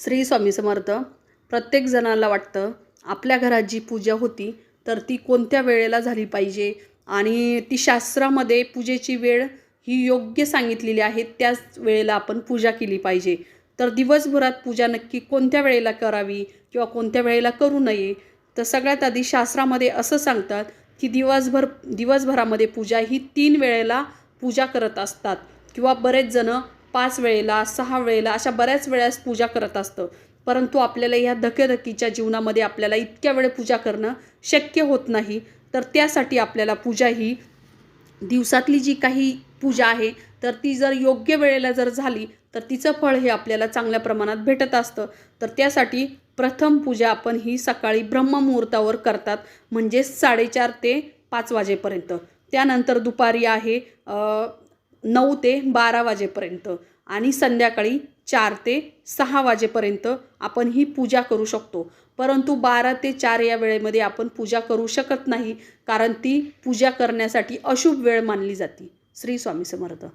श्री स्वामी समर्थ. प्रत्येक जणाला वाटतं आपल्या घरात जी पूजा होती तर ती कोणत्या वेळेला झाली पाहिजे आणि ती शास्त्रामध्ये पूजेची वेळ ही योग्य सांगितलेली आहे, त्याच वेळेला आपण पूजा केली पाहिजे. तर दिवसभरात पूजा नक्की कोणत्या वेळेला करावी किंवा कोणत्या वेळेला करू नये, तर सगळ्यात आधी शास्त्रामध्ये असं सांगतात की दिवसभरामध्ये पूजा ही 3 वेळेला पूजा करत असतात किंवा बरेच जण 5 वेळेला 6 वेळेला अशा बऱ्याच वेळेस पूजा करत असतं. परंतु आपल्याला ह्या धकाधकीच्या जीवनामध्ये आपल्याला इतक्या वेळ पूजा करणं शक्य होत नाही. तर त्यासाठी आपल्याला पूजा ही दिवसातली जी काही पूजा आहे तर ती जर योग्य वेळेला जर झाली तर तिचं फळ हे आपल्याला चांगल्या प्रमाणात भेटत असतं. तर त्यासाठी प्रथम पूजा आपण ही सकाळी ब्रह्ममुहूर्तावर करतात, म्हणजे 4:30 ते 5 वाजेपर्यंत. त्यानंतर दुपारी आहे 9 ते 12 वाजेपर्यंत आणि संध्याकाळी 4 ते 6 वाजेपर्यंत आपण ही पूजा करू शकतो. परंतु 12 ते 4 या वेळेमध्ये आपण पूजा करू शकत नाही, कारण ती पूजा करण्यासाठी अशुभ वेळ मानली जाते. श्री स्वामी समर्थ.